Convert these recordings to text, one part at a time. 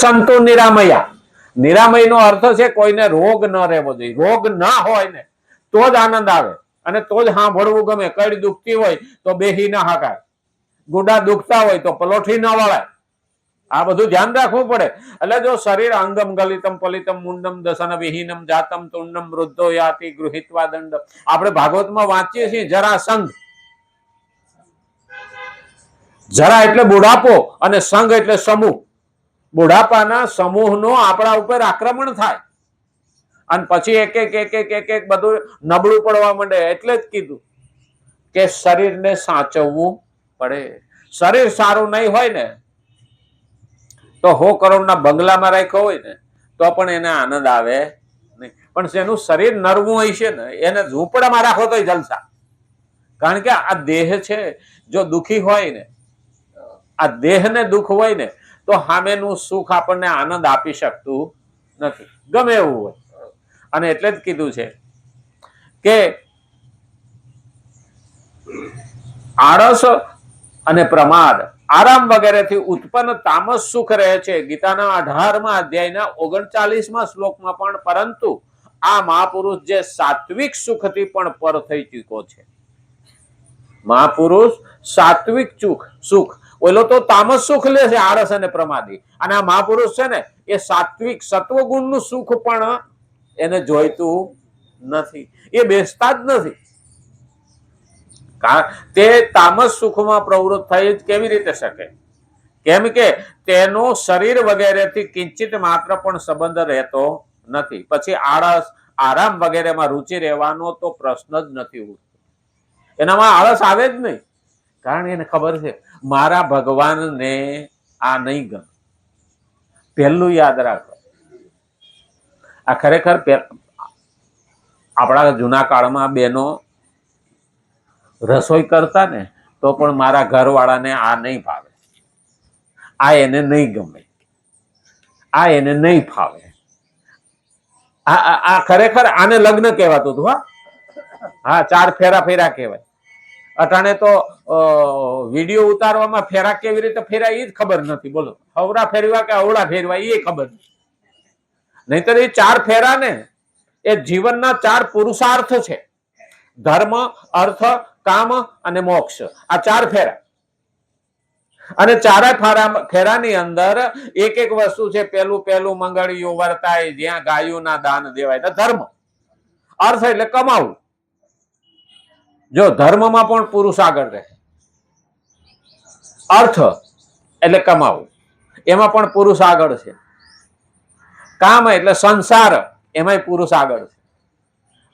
સંતો નિરામયા. નિરામય નો અર્થ છે કોઈને રોગ ન રહેવો જોઈએ. રોગ ના હોય ને તો જ આનંદ આવે અને તો જ સાંભળવું ગમે. કઈ દુખતી હોય તો બેહી ના હકાય, ગુડા દુખતા હોય તો પલોઠી ન વળાય. આ બધું ધ્યાન રાખવું પડે. એટલે જો શરીર અંગમ ગલિતમ પલિતમ મુંડમ દસન વિહીનમ જાતમ તુંડમ વૃદ્ધો યાતિ ગૃહિત્વા દંડ. આપણે ભાગવતમાં વાંચીએ છીએ જરા સંઘ. જરા એટલે બુઢાપો અને સંઘ એટલે સમૂહ. બુઢાપાના સમૂહનો આપણા ઉપર આક્રમણ થાય અને પછી એક એક એક એક એક એક બધું નબળું પડવા માંડે. એટલે જ કીધું કે શરીરને સાચવવું પડે. શરીર સારું નહીં હોય ને તો 100 કરોડના બંગલામાં રાખ્યો હોય ને તો પણ એને આનંદ આવે નહીં. પણ જેનું શરીર નરવું હોય છે ને એને ઝૂંપડામાં રાખો તો જલસા. કારણ કે આ દેહ છે જો દુખી હોય ને, આ દેહને દુઃખ હોય ને તો સામેનું સુખ આપણને આનંદ આપી શકતું નથી, ગમે એવું હોય. અને એટલે જ કીધું છે કે આળસ અને પ્રમાદ આરામ વગેરેથી ઉત્પન્ન તામસ સુખ રહે છે. ગીતાના 18મા અધ્યાયના 39મા શ્લોકમાં પણ પરંતુ આ મહાપુરુષ જે સાત્વિક સુખથી પણ પર થઈ ચૂક્યો છે. મહાપુરુષ સાત્વિક સુખ, ઓલો તો તામસ સુખ લે છે આળસ અને પ્રમાદી. અને આ મહાપુરુષ છે ને એ સાત્વિક સત્વગુણનું સુખ પણ એને જોઈતું નથી, એ બેસતા જ નથી. તે તામસ સુખમાં પ્રવૃત્ત થઈ જ કેવી રીતે શકે? કેમ કે તેનો શરીર વગેરેથી કિંચિત માત્ર પણ સંબંધ રહેતો નથી. પછી આળસ આરામ વગેરેમાં રુચિ રહેવાનો તો પ્રશ્ન જ નથી ઉઠતો. એનામાં આળસ આવે જ નહીં. કારણ એને ખબર છે મારા ભગવાનને આ નહીં ગમે. પહેલું યાદ રાખો, આ ખરેખર આપણા જૂના કાળમાં બહેનો રસોઈ કરતા ને તો પણ મારા ઘરવાળાને આ નહીં ભાવે, આ એને નહીં ગમે, આ એને નહીં ફાવે. આ ખરેખર આને લગ્ન કહેવાતું હતું. હા, 4 ફેરા ફેરા કહેવાય. અટાણે તો વિડીયો ઉતારવામાં ફેરા કેવી રીતે ફેરાય એ જ ખબર નથી. બોલો, હવરા ફેરવા કે અવળા ફેરવા એ ખબર નથી. નહીતર એ 4 ફેરા ને એ જીવનના 4 પુરુષાર્થ છે. ધર્મ, અર્થ, કામ અને મોક્ષ. આ 4 ફેરા. અને 4 ફેરાની અંદર એક એક વસ્તુ છે. પેલું મંગળિયું વર્તાય જ્યાં ગાયોના દાન દેવાય. ધર્મ. અર્થ એટલે કમાવું. જો ધર્મમાં પણ પુરુષ આગળ રહે. અર્થ એટલે કમાવું, એમાં પણ પુરુષ આગળ છે. કામ એટલે સંસાર, એમાંય પુરુષ આગળ છે.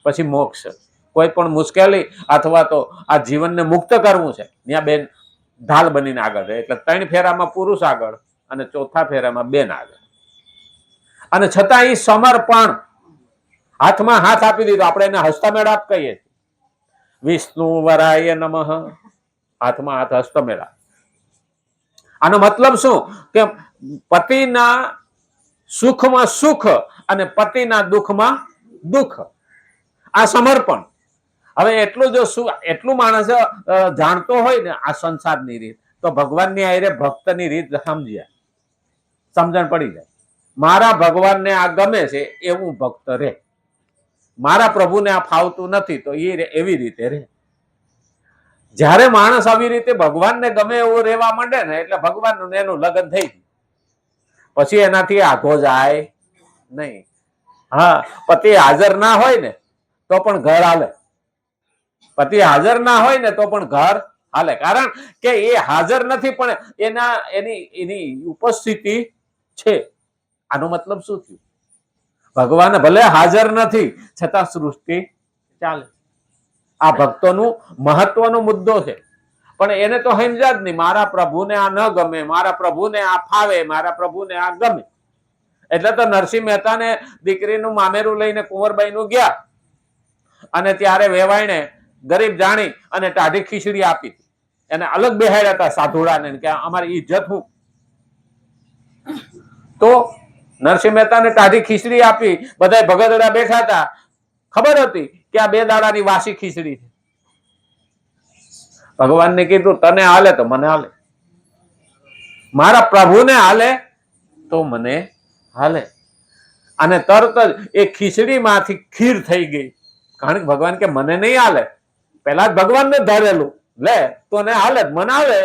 પછી મોક્ષ, કોઈ પણ મુશ્કેલી અથવા તો આ જીવનને મુક્ત કરવું છે ત્યાં બેન ઢાલ બનીને આગળ રહે. એટલે 3 ફેરામાં પુરુષ આગળ અને 4થા ફેરામાં બેન આગળ. અને છતાં એ સમર્પણ, હાથમાં હાથ આપી દીધો. આપણે એને હસ્તમેળાપ કહીએ છીએ. વિષ્ણુ વરાય નમઃ, હાથમાં હાથ હસ્તમેળાપ. આનો મતલબ શું કે પતિના સુખમાં સુખ અને પતિના દુઃખમાં દુઃખ. આ સમર્પણ. હવે એટલું માણસ જાણતો હોય ને આ સંસારની રીત, તો ભગવાનની આયરે ભક્તની રીત સમજણ પડી જાય. મારા ભગવાનને આ ગમે છે એવું ભક્ત રહે, મારા પ્રભુને આ ફાવતું નથી તો એ એવી રીતે રહે. જ્યારે માણસ આવી રીતે ભગવાનને ગમે એવું રહેવા માંડે ને એટલે ભગવાનનું એનું લગ્ન થઈ ગયું. પછી એનાથી આઘો જાય નહીં. હા, પતિ હાજર ના હોય ને તો પણ ઘર હાલે. પતિ હાજર ના હોય ને તો પણ ઘર હાલે. કારણ કે એ હાજર નથી પણ એની ઉપસ્થિતિ છે. આનો મતલબ શું થયું? ભગવાન ભલે હાજર નથી છતાં સૃષ્ટિ ચાલે. આ ભક્તોનું મહત્વનો મુદ્દો છે. પણ એને તો સમજ્યા જ નહીં. મારા પ્રભુને આ ન ગમે, મારા પ્રભુને આ ફાવે, મારા પ્રભુને આ ગમે. એટલે તો નરસિંહ મહેતાને દીકરીનું મામેરું લઈને કુંવરબાઈનું ગયા અને ત્યારે વેવાઈને ગરીબ જાણી અને ટાઢી ખીચડી આપી. એને અલગ બેહાડ્યા હતા સાધુડાને કે અમારી ઇજ્જત હું. તો નરસિંહ મહેતાને ટાઢી ખીચડી આપી. બધા ભગતડા બેઠા હતા. ખબર હતી કે આ 2 દાડાની વાસી ખીચડી છે. ભગવાનને કીધું તને હાલે તો મને હાલે, મારા પ્રભુને હાલે તો મને હાલે. અને તરત જ એ ખીચડીમાંથી ખીર થઈ ગઈ. કારણ કે ભગવાન કે મને નહીં હાલે, પેલા જ ભગવાનને ધારેલું લે તો ને હાલે, મને હાલે.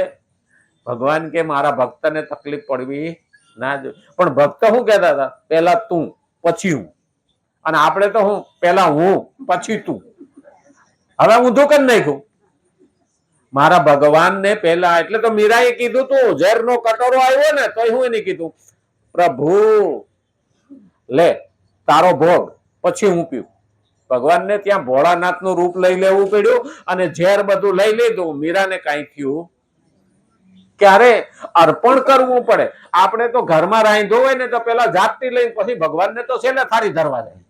ભગવાન કે મારા ભક્તને તકલીફ પડવી ના જોઈએ. પણ ભક્ત શું કહેતા હતા? પેલા તું પછી હું. અને આપણે તો હું પેલા હું પછી તું. હવે ઊંધું કરી નાખ્યું. મારા ભગવાનને પેલા, એટલે તો મીરાએ કીધું તું ઝેરનો કટોરો આવ્યો ને તો હું એને કીધું પ્રભુ લે તારો ભોગ, પછી હું પીવું. ભગવાનને ત્યાં ભોળાનાથનું રૂપ લઈ લેવું પડ્યું અને ઝેર બધું લઈ લીધું. મીરાને કાંઈ થયું ક્યારે અર્પણ કરવું પડે. આપણે તો ઘરમાં રાંધ્યો હોય ને તો પેલા જાતથી લઈને પછી ભગવાનને તો છે ને થાળી ધરવા જાય.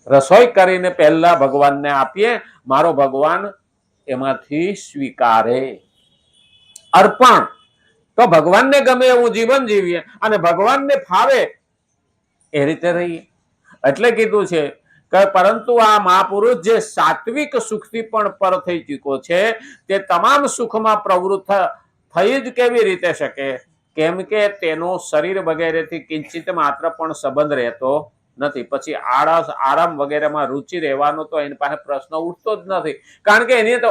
રસોઈ કરીને પહેલા ભગવાનને આપીએ, મારો ભગવાન એમાંથી સ્વીકારે. અર્પણ તો ભગવાનને ગમે એવું જીવન જીવીએ અને ભગવાનને ફાવે એ રીતે રહીએ. એટલે કીધું છે કે પરંતુ આ મહાપુરુષ જે સાત્વિક સુખથી પણ પર થઈ ચૂક્યો છે તે તમામ સુખમાં પ્રવૃત્ત થઈ જ કેવી રીતે શકે? કેમ કે તેનો શરીર વગેરેથી કિંચિત માત્ર પણ સંબંધ રહેતો નથી. પછી આળસ આરામ વગેરેમાં રુચિ રહેવાનો તો એની પાસે પ્રશ્ન ઉઠતો જ નથી. કારણ કે એને તો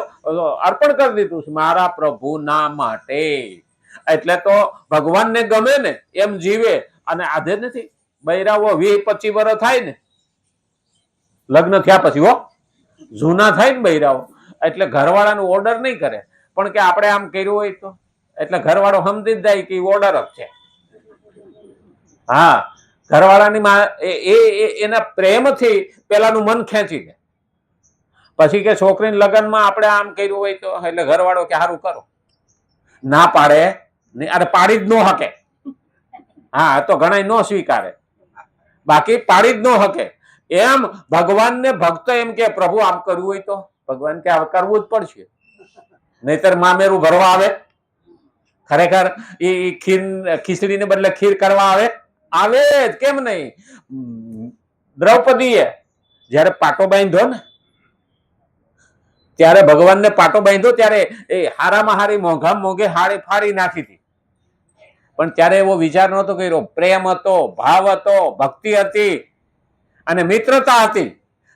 અર્પણ કરી દીધું છે મારા પ્રભુના માટે. એટલે તો ભગવાનને ગમે ને એમ જીવે. અને આધે નથી બૈરાઓ 20-25 વર્ષ થાય ને લગ્ન થયા પછી, હો જૂના થાય ને બૈરાઓ, એટલે ઘરવાળાનું ઓર્ડર નહીં કરે, પણ કે આપણે આમ કર્યું હોય તો એટલે ઘરવાળો સમજી જ જાય કે ઓર્ડર જ છે. હા, ઘરવાળાની એના પ્રેમથી પેલાનું મન ખેંચી લે. પછી કે છોકરીના લગ્નમાં આપણે આમ કર્યું હોય તો એટલે ઘરવાળો કે સારું કરો. ના પાડે નહીં, અરે પાડી જ ન હકે. હા, તો ઘણા ન સ્વીકારે, બાકી પાડી જ ન હકે. એમ ભગવાનને ભક્ત એમ કે પ્રભુ આમ કરવું હોય તો ભગવાન કે કરવું જ પડશે, નહીતર મામેરું ભરવા આવે. ખરેખર એ ખીચડીને બદલે ખીર કરવા આવે જ, કેમ નહીં? દ્રૌપદીએ જયારે પાટો બાંધ્યો ને ત્યારે ભગવાનને પાટો બાંધ્યો ત્યારે એ હારામાં હારી મોંઘામાં મોંઘી હાડી ફાડી નાખી હતી. પણ ત્યારે એવો વિચાર નહોતો કર્યો. પ્રેમ હતો, ભાવ હતો, ભક્તિ હતી અને મિત્રતા હતી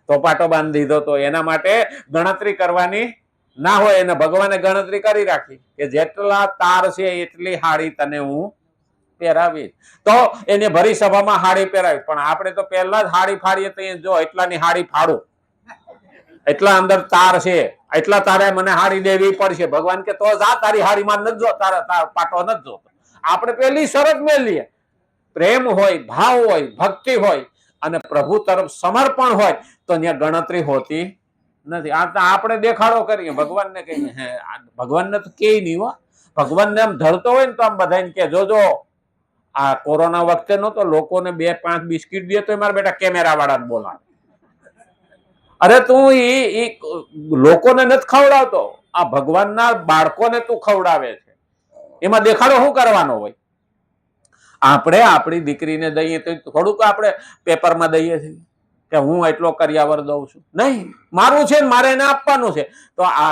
તો પાટો બાંધી દીધો. તો એના માટે ગણતરી કરવાની ના હોય, એને ભગવાને ગણતરી કરી રાખી કે જેટલા તાર છે એટલી હાડી તને હું પહેરાવી. તો એને ભરી સભામાં હાડી પહેરાવી. પણ આપણે તો પહેલા જ હાડી ફાડીએ તો જો એટલાની હાડી ફાડો, એટલા અંદર તાર છે, એટલા તારે મને હાડી દેવી પડશે. ભગવાન કે તો જા, તારી હાડીમાં નથી જો, તારા પાટો નથી જોતો. આપણે પેલી શરત મેલીએ, પ્રેમ હોય, ભાવ હોય, ભક્તિ હોય અને પ્રભુ તરફ સમર્પણ હોય તો ત્યાં ગણતરી હોતી નથી. આ તો આપણે દેખાડો કરીએ, ભગવાનને કહીએ. હે ભગવાનને તો કે નહીં હો. ભગવાનને આમ ધરતો હોય ને તો આમ બધાને કે જોજો આ કોરોના વખતે નતો લોકોને 2-5 બિસ્કિટ દે તો મારા બેટા કેમેરા વાળાને બોલાવે. અરે તું એ લોકોને નથી ખવડાવતો, આ ભગવાનના બાળકોને તું ખવડાવે છે. એમાં દેખાડો શું કરવાનો હોય? આપણે આપણી દીકરીને દઈએ તો થોડુંક આપણે પેપરમાં દઈએ છીએ કે હું એટલો કરિયાવર દઉં છું. નહીં, મારું છે ને મારે એને આપવાનું છે. તો આ